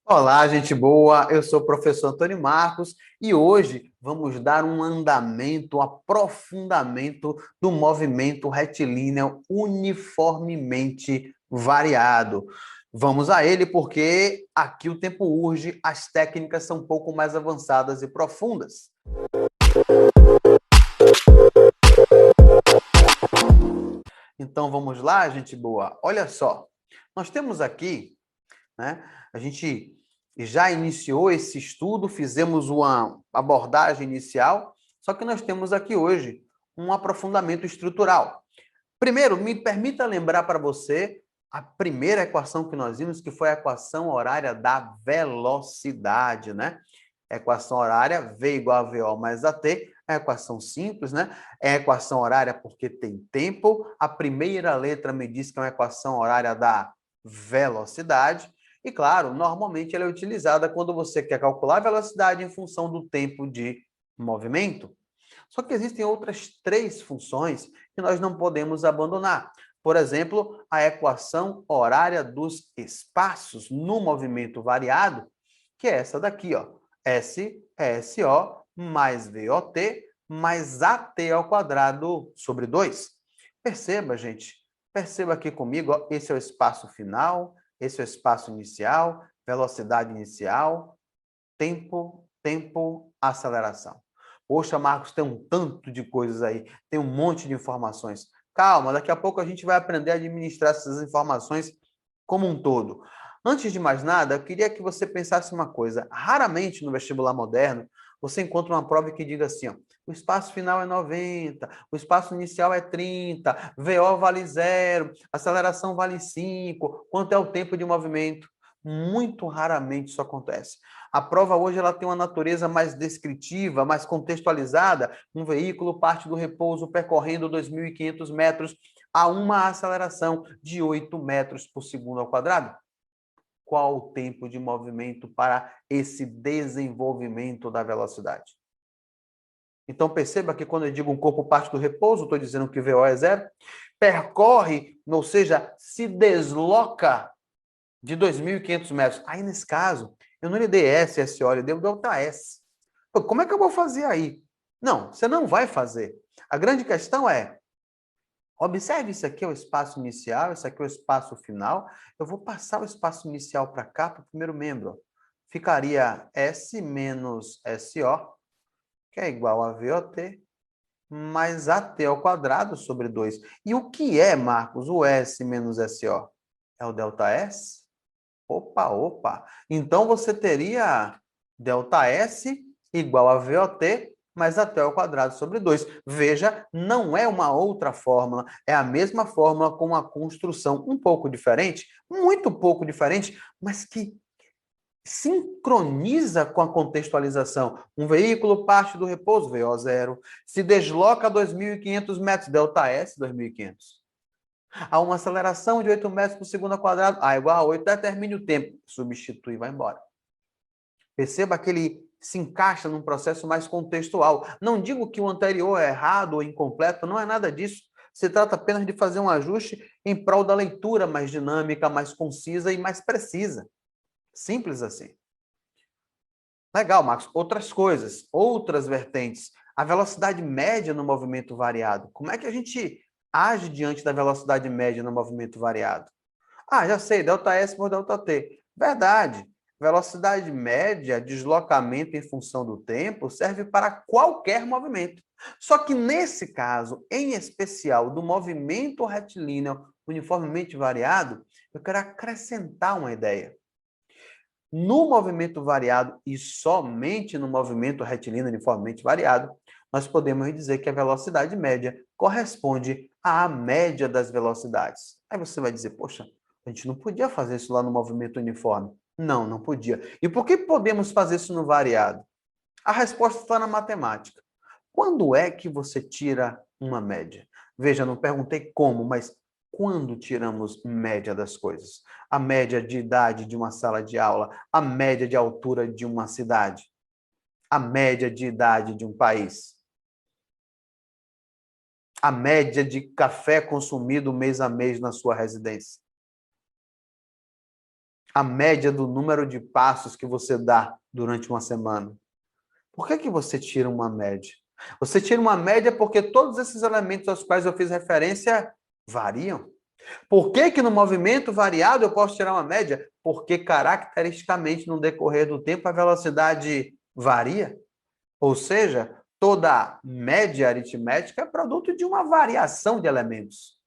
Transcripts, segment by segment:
Olá, gente boa. Eu sou o professor Antônio Marcos e hoje vamos dar um andamento, um aprofundamento do movimento retilíneo uniformemente variado. Vamos a ele porque aqui o tempo urge, as técnicas são um pouco mais avançadas e profundas. Então vamos lá, gente boa. Olha só, nós temos aqui, né? A gente já iniciou esse estudo, fizemos uma abordagem inicial, só que nós temos aqui hoje um aprofundamento estrutural. Primeiro, me permita lembrar para você a primeira equação que nós vimos, que foi a equação horária da velocidade, né? Equação horária, V igual a VO mais AT, é a equação simples, né? É a equação horária porque tem tempo. A primeira letra me diz que é uma equação horária da velocidade. E, claro, normalmente ela é utilizada quando você quer calcular a velocidade em função do tempo de movimento. Só que existem outras três funções que nós não podemos abandonar. Por exemplo, a equação horária dos espaços no movimento variado, que é essa daqui, ó. S é SO mais VOT mais AT ao quadrado sobre 2. Perceba, gente. Perceba aqui comigo, ó, esse é o espaço final, esse é o espaço inicial, velocidade inicial, tempo, aceleração. Poxa, Marcos, tem um tanto de coisas aí, tem um monte de informações. Calma, daqui a pouco a gente vai aprender a administrar essas informações como um todo. Antes de mais nada, eu queria que você pensasse uma coisa. Raramente no vestibular moderno você encontra uma prova que diga assim, ó, o espaço final é 90, o espaço inicial é 30, VO vale 0, aceleração vale 5, quanto é o tempo de movimento? Muito raramente isso acontece. A prova hoje ela tem uma natureza mais descritiva, mais contextualizada. Um veículo parte do repouso percorrendo 2.500 metros a uma aceleração de 8 metros por segundo ao quadrado. Qual o tempo de movimento para esse desenvolvimento da velocidade? Então, perceba que quando eu digo um corpo parte do repouso, estou dizendo que VO é 0. Percorre, ou seja, se desloca de 2.500 metros. Aí, nesse caso, eu não lhe dei S, SO, eu lhe dei o delta S. Pô, como é que eu vou fazer aí? Não, você não vai fazer. A grande questão é, observe, isso aqui é o espaço inicial, isso aqui é o espaço final. Eu vou passar o espaço inicial para cá, para o primeiro membro. Ficaria S menos SO, que é igual a VOT, mais AT ao quadrado sobre 2. E o que é, Marcos, o S menos SO? É o delta S? Opa. Então, você teria ΔS igual a VOT mais AT ao quadrado sobre 2. Veja, não é uma outra fórmula, é a mesma fórmula com uma construção um pouco diferente, muito pouco diferente, mas que sincroniza com a contextualização. Um veículo parte do repouso, VO 0, se desloca a 2.500 metros, ΔS 2.500. A uma aceleração de 8 metros por segundo ao quadrado, A igual a 8, determine o tempo. Substitui e vai embora. Perceba que ele se encaixa num processo mais contextual. Não digo que o anterior é errado ou incompleto, não é nada disso. Se trata apenas de fazer um ajuste em prol da leitura mais dinâmica, mais concisa e mais precisa. Simples assim. Legal, Marcos. Outras coisas, outras vertentes. A velocidade média no movimento variado. Como é que a gente age diante da velocidade média no movimento variado? Ah, já sei, ΔS por ΔT. Verdade. Velocidade média, deslocamento em função do tempo, serve para qualquer movimento. Só que nesse caso, em especial do movimento retilíneo uniformemente variado, eu quero acrescentar uma ideia. No movimento variado e somente no movimento retilíneo uniformemente variado, nós podemos dizer que a velocidade média corresponde à média das velocidades. Aí você vai dizer, poxa, a gente não podia fazer isso lá no movimento uniforme. Não, não podia. E por que podemos fazer isso no variado? A resposta está na matemática. Quando é que você tira uma média? Veja, não perguntei como, mas quando tiramos média das coisas? A média de idade de uma sala de aula, a média de altura de uma cidade, a média de idade de um país, a média de café consumido mês a mês na sua residência. a média do número de passos que você dá durante uma semana. Por que você tira uma média? Você tira uma média porque todos esses elementos aos quais eu fiz referência variam. Por que no movimento variado eu posso tirar uma média? Porque caracteristicamente no decorrer do tempo a velocidade varia. Ou seja, toda média aritmética é produto de uma variação de elementos.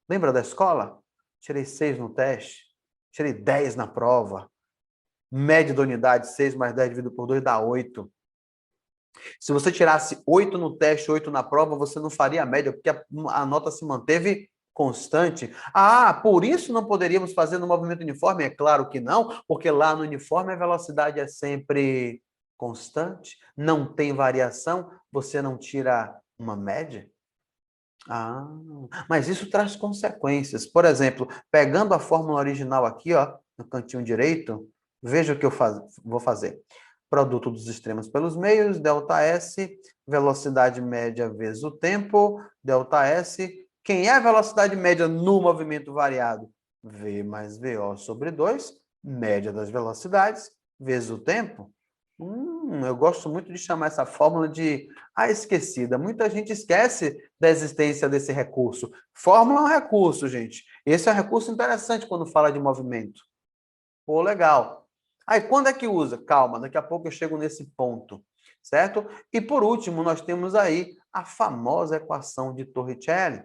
Lembra da escola? Tirei 6 no teste, tirei 10 na prova. Média da unidade, 6 mais 10 dividido por 2 dá 8. Se você tirasse 8 no teste, 8 na prova, você não faria a média, porque a nota se manteve constante. Ah, por isso não poderíamos fazer no movimento uniforme? É claro que não, porque lá no uniforme a velocidade é sempre constante, não tem variação, você não tira uma média. Ah, mas isso traz consequências. Por exemplo, pegando a fórmula original aqui, ó, no cantinho direito, veja o que eu vou fazer. Produto dos extremos pelos meios, ΔS, velocidade média vezes o tempo, ΔS. Quem é a velocidade média no movimento variado? V mais VO sobre 2, média das velocidades, vezes o tempo. Eu gosto muito de chamar essa fórmula de a esquecida. Muita gente esquece da existência desse recurso. Fórmula é um recurso, gente. Esse é um recurso interessante quando fala de movimento. Pô, legal. Aí, quando é que usa? Calma, daqui a pouco eu chego nesse ponto, certo? E por último, nós temos aí a famosa equação de Torricelli,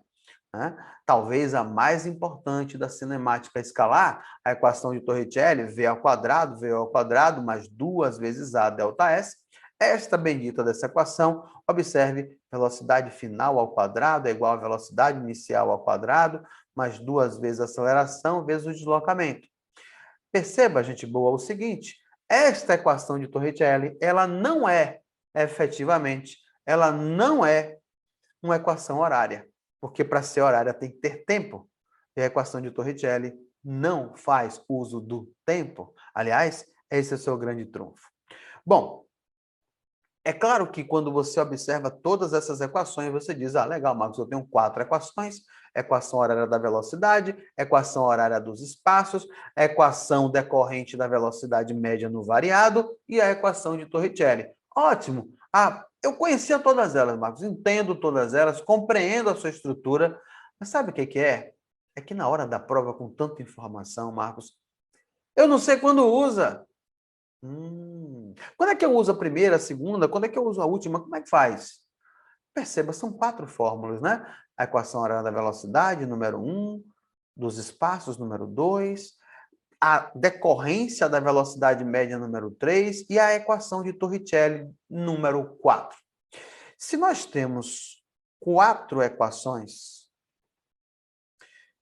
né? Talvez a mais importante da cinemática escalar, a equação de Torricelli, V ao quadrado, mais 2 vezes A delta S. Esta bendita dessa equação, observe, velocidade final ao quadrado é igual a velocidade inicial ao quadrado, mais 2 vezes a aceleração vezes o deslocamento. Perceba, gente boa, o seguinte, esta equação de Torricelli, ela não é, efetivamente, ela não é uma equação horária, porque para ser horária tem que ter tempo. E a equação de Torricelli não faz uso do tempo. Aliás, esse é o seu grande trunfo. Bom, é claro que quando você observa todas essas equações, você diz, legal, Marcos, eu tenho 4 equações, equação horária da velocidade, equação horária dos espaços, equação decorrente da velocidade média no variado e a equação de Torricelli. Ótimo! Eu conhecia todas elas, Marcos, entendo todas elas, compreendo a sua estrutura, mas sabe o que é? É que na hora da prova, com tanta informação, Marcos, eu não sei quando usa. Quando é que eu uso a primeira, a segunda? Quando é que eu uso a última? Como é que faz? Perceba, são 4 fórmulas, né? A equação horária da velocidade, número 1, dos espaços, número 2, a decorrência da velocidade média, número 3, e a equação de Torricelli, número 4. Se nós temos 4 equações,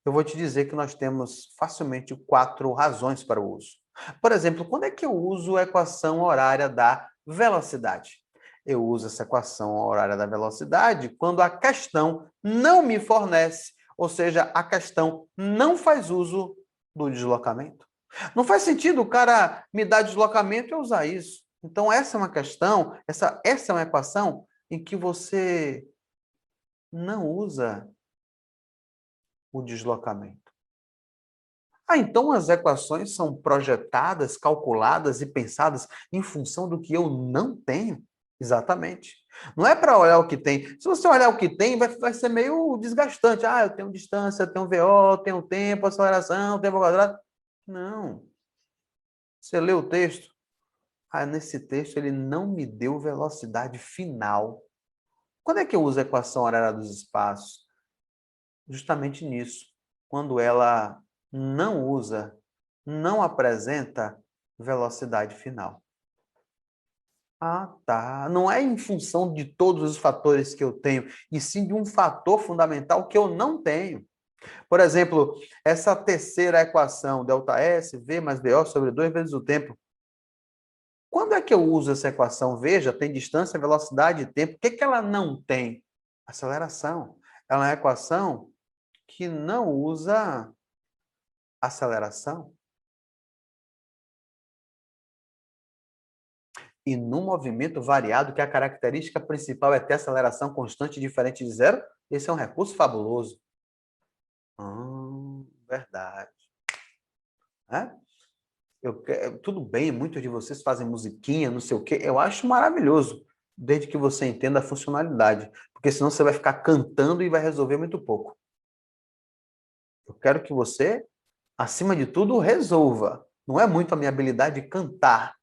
eu vou te dizer que nós temos facilmente 4 razões para o uso. Por exemplo, quando é que eu uso a equação horária da velocidade? Eu uso essa equação horária da velocidade quando a questão não me fornece, ou seja, a questão não faz uso do deslocamento. Não faz sentido o cara me dar deslocamento e eu usar isso. Então, essa é uma questão, essa é uma equação em que você não usa o deslocamento. Então as equações são projetadas, calculadas e pensadas em função do que eu não tenho? Exatamente. Não é para olhar o que tem. Se você olhar o que tem, vai ser meio desgastante. Eu tenho distância, eu tenho VO, tenho tempo, aceleração, tempo quadrado. Não. Você lê o texto. Nesse texto ele não me deu velocidade final. Quando é que eu uso a equação horária dos espaços? Justamente nisso. Quando ela não apresenta velocidade final. Tá. Não é em função de todos os fatores que eu tenho, e sim de um fator fundamental que eu não tenho. Por exemplo, essa terceira equação, ΔS, V mais VO sobre 2 vezes o tempo. Quando é que eu uso essa equação? Veja, tem distância, velocidade e tempo. O que ela não tem? Aceleração. Ela é uma equação que não usa aceleração. E no movimento variado, que a característica principal é ter aceleração constante diferente de zero, esse é um recurso fabuloso. Verdade. Tudo bem, muitos de vocês fazem musiquinha, não sei o quê. Eu acho maravilhoso, desde que você entenda a funcionalidade. Porque senão você vai ficar cantando e vai resolver muito pouco. Eu quero que você, acima de tudo, resolva. Não é muito a minha habilidade de cantar,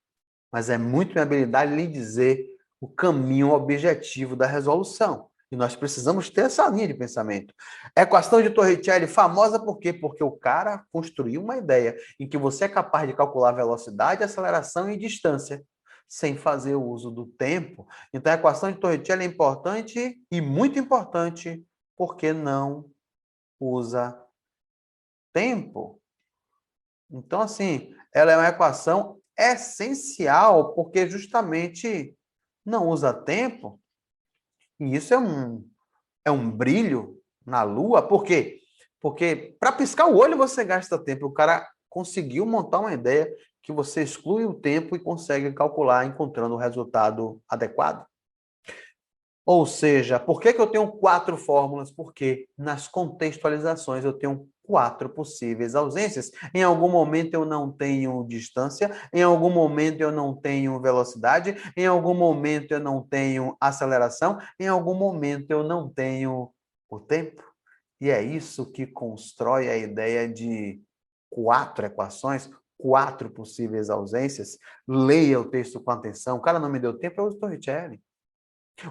mas é muito minha habilidade de lhe dizer o caminho o objetivo da resolução. E nós precisamos ter essa linha de pensamento. A equação de Torricelli, famosa por quê? Porque o cara construiu uma ideia em que você é capaz de calcular velocidade, aceleração e distância, sem fazer o uso do tempo. Então, a equação de Torricelli é importante e muito importante porque não usa tempo. Então, assim, ela é uma equação essencial, porque justamente não usa tempo, e isso é um brilho na Lua. Por quê? Porque para piscar o olho você gasta tempo. O cara conseguiu montar uma ideia que você exclui o tempo e consegue calcular encontrando o resultado adequado. Ou seja, por que eu tenho 4 fórmulas? Porque nas contextualizações eu tenho 4 possíveis ausências. Em algum momento eu não tenho distância, em algum momento eu não tenho velocidade, em algum momento eu não tenho aceleração, em algum momento eu não tenho o tempo. E é isso que constrói a ideia de 4 equações, 4 possíveis ausências. Leia o texto com atenção. O cara não me deu tempo, eu uso Torricelli.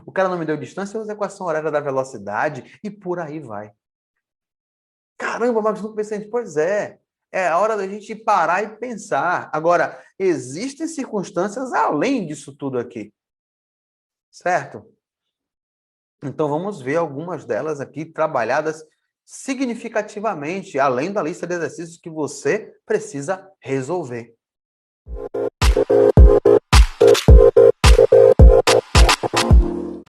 O cara não me deu distância, eu uso a equação horária da velocidade e por aí vai. Caramba, Marcos, não pensei nisso. Pois é. É a hora da gente parar e pensar. Agora, existem circunstâncias além disso tudo aqui, certo? Então, vamos ver algumas delas aqui trabalhadas significativamente, além da lista de exercícios que você precisa resolver.